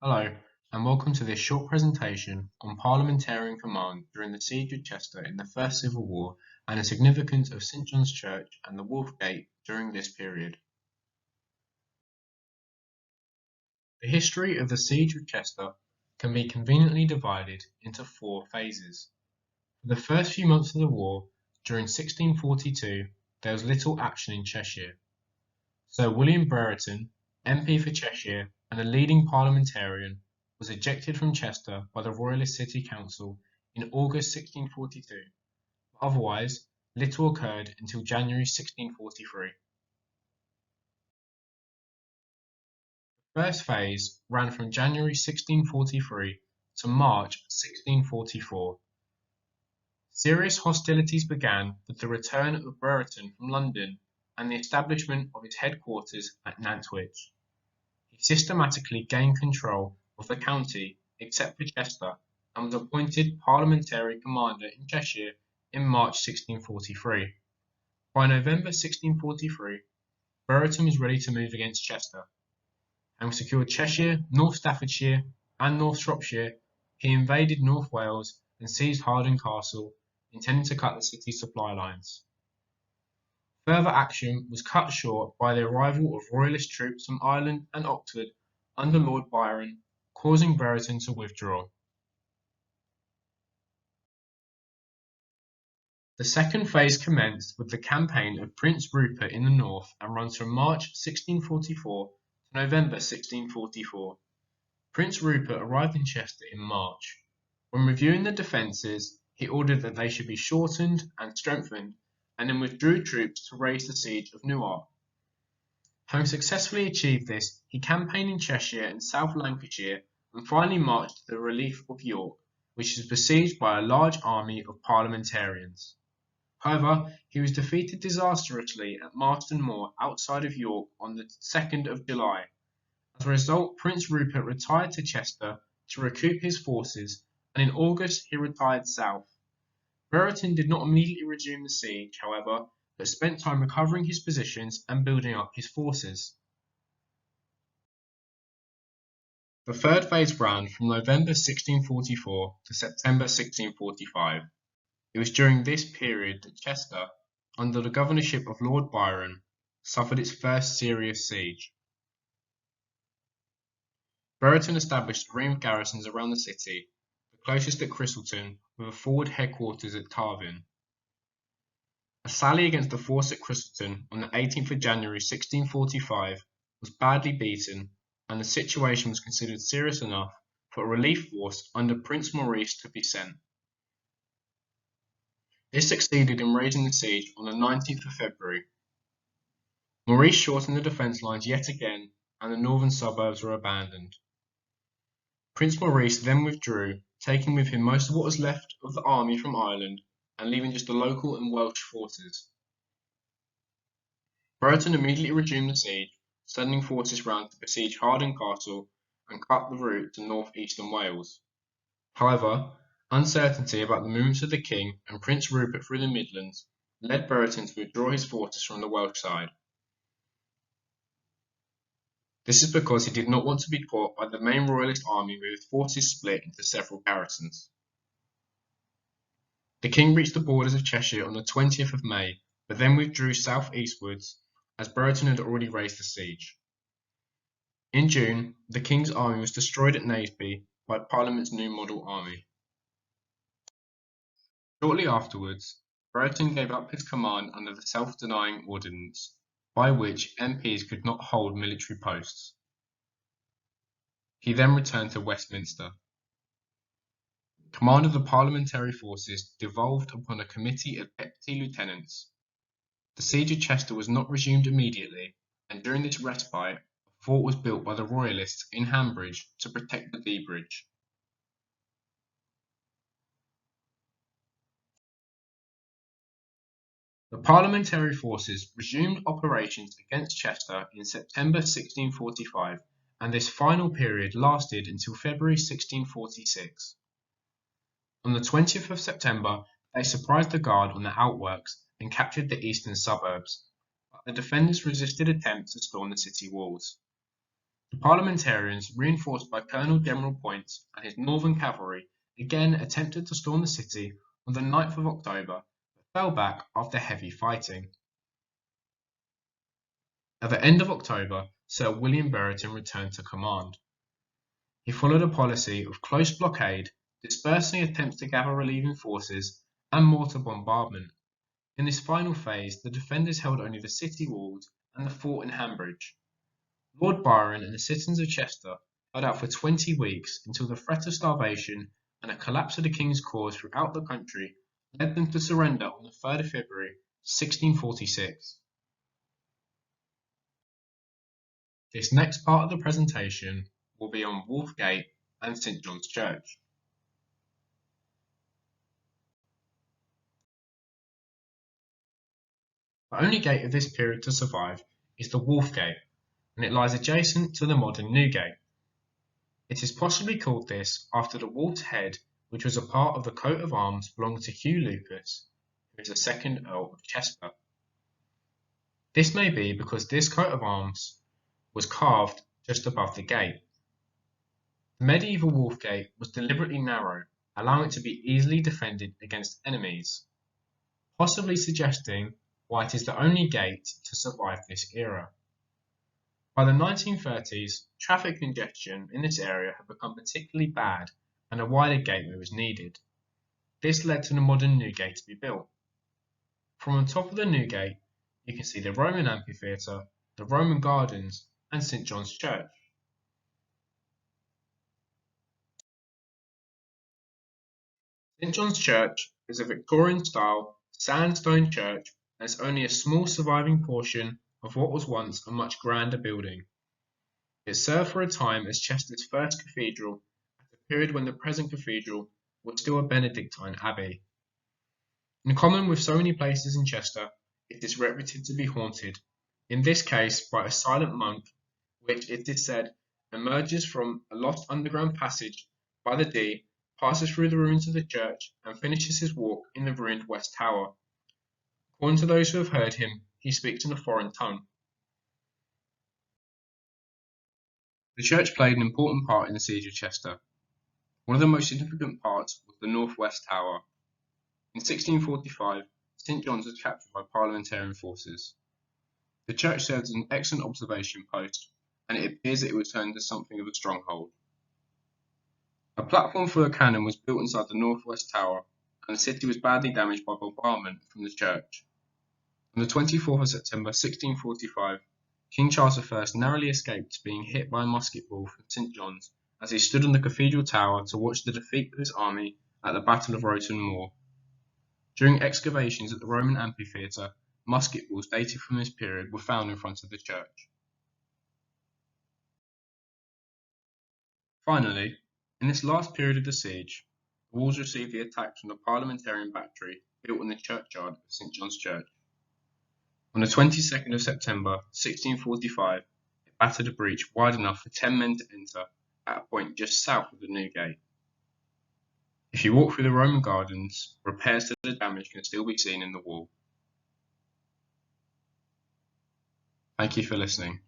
Hello, and welcome to this short presentation on Parliamentarian command during the Siege of Chester in the First Civil War and the significance of St John's Church and the Wolf Gate during this period. The history of the Siege of Chester can be conveniently divided into four phases. For the first few months of the war, during 1642, there was little action in Cheshire. Sir William Brereton, MP for Cheshire and a leading parliamentarian, was ejected from Chester by the Royalist City Council in August 1642, but otherwise little occurred until January 1643. The first phase ran from January 1643 to March 1644. Serious hostilities began with the return of Brereton from London and the establishment of its headquarters at Nantwich. He systematically gained control of the county except for Chester and was appointed Parliamentary Commander in Cheshire in March 1643. By November 1643, Brereton was ready to move against Chester. Having secured Cheshire, North Staffordshire and North Shropshire, he invaded North Wales and seized Harden Castle, intending to cut the city's supply lines. Further action was cut short by the arrival of Royalist troops from Ireland and Oxford under Lord Byron, causing Brereton to withdraw. The second phase commenced with the campaign of Prince Rupert in the north and runs from March 1644 to November 1644. Prince Rupert arrived in Chester in March. When reviewing the defences, he ordered that they should be shortened and strengthened, and then withdrew troops to raise the siege of Newark. Having successfully achieved this, he campaigned in Cheshire and South Lancashire and finally marched to the relief of York, which was besieged by a large army of parliamentarians. However, he was defeated disastrously at Marston Moor outside of York on the 2nd of July. As a result, Prince Rupert retired to Chester to recoup his forces, and in August he retired south. Brereton did not immediately resume the siege, however, but spent time recovering his positions and building up his forces. The third phase ran from November 1644 to September 1645. It was during this period that Chester, under the governorship of Lord Byron, suffered its first serious siege. Brereton established a ring of garrisons around the city, the closest at Christleton, with a forward headquarters at Tarvin. A sally against the force at Christleton on the 18th of January 1645 was badly beaten, and the situation was considered serious enough for a relief force under Prince Maurice to be sent. This succeeded in raising the siege on the 19th of February. Maurice shortened the defence lines yet again, and the northern suburbs were abandoned. Prince Maurice then withdrew, taking with him most of what was left of the army from Ireland and leaving just the local and Welsh forces. Brereton immediately resumed the siege, sending forces round to besiege Harden Castle and cut the route to north-eastern Wales. However, uncertainty about the movements of the king and Prince Rupert through the Midlands led Brereton to withdraw his forces from the Welsh side. This is because he did not want to be caught by the main Royalist army with its forces split into several garrisons. The king reached the borders of Cheshire on the 20th of May, but then withdrew south-eastwards, as Brereton had already raised the siege. In June, the king's army was destroyed at Naseby by Parliament's new model army. Shortly afterwards, Brereton gave up his command under the Self-Denying Ordinance, by which MPs could not hold military posts. He then returned to Westminster. Command of the parliamentary forces devolved upon a committee of deputy lieutenants. The siege of Chester was not resumed immediately, and during this respite, a fort was built by the Royalists in Hambridge to protect the Dee Bridge. The parliamentary forces resumed operations against Chester in September 1645, and this final period lasted until February 1646. On the 20th of September, they surprised the guard on the outworks and captured the eastern suburbs, but the defenders resisted attempts to storm the city walls. The Parliamentarians, reinforced by Colonel General Point and his northern cavalry, again attempted to storm the city on the 9th of October, but fell back after heavy fighting. At the end of October, Sir William Brereton returned to command. He followed a policy of close blockade, dispersing attempts to gather relieving forces, and mortar bombardment. In this final phase, the defenders held only the city walls and the fort in Hanbridge. Lord Byron and the citizens of Chester held out for 20 weeks until the threat of starvation and a collapse of the king's cause throughout the country led them to surrender on the 3rd of February 1646. This next part of the presentation will be on Wolfgate and St John's Church. The only gate of this period to survive is the Wolfgate, and it lies adjacent to the modern Newgate. It is possibly called this after the Wolf's Head, which was a part of the coat of arms belonging to Hugh Lupus, who is the second Earl of Chester. This may be because this coat of arms was carved just above the gate. The medieval Wolfgate was deliberately narrow, allowing it to be easily defended against enemies, possibly suggesting why it is the only gate to survive this era. By the 1930s, traffic congestion in this area had become particularly bad and a wider gateway was needed. This led to the modern Newgate to be built. From on top of the Newgate, you can see the Roman amphitheatre, the Roman gardens, and St John's Church. St John's Church is a Victorian-style sandstone church and is only a small surviving portion of what was once a much grander building. It served for a time as Chester's first cathedral at a period when the present cathedral was still a Benedictine abbey. In common with so many places in Chester, it is reputed to be haunted, in this case by a silent monk, which it is said emerges from a lost underground passage by the Dee, passes through the ruins of the church, and finishes his walk in the ruined West Tower. According to those who have heard him, he speaks in a foreign tongue. The church played an important part in the siege of Chester. One of the most significant parts was the northwest tower. In 1645, St John's was captured by Parliamentarian forces. The church served as an excellent observation post, and it appears that it was turned into something of a stronghold. A platform for a cannon was built inside the northwest tower, and the city was badly damaged by bombardment from the church. On the 24th of September 1645, King Charles I narrowly escaped being hit by a musket ball from St John's as he stood on the cathedral tower to watch the defeat of his army at the Battle of Roton Moor. During excavations at the Roman amphitheatre, musket balls dated from this period were found in front of the church. Finally, in this last period of the siege, the walls received the attack from the Parliamentarian battery built in the churchyard of St John's Church. On the 22nd of September 1645, it battered a breach wide enough for 10 men to enter at a point just south of the Newgate. If you walk through the Roman gardens, repairs to the damage can still be seen in the wall. Thank you for listening.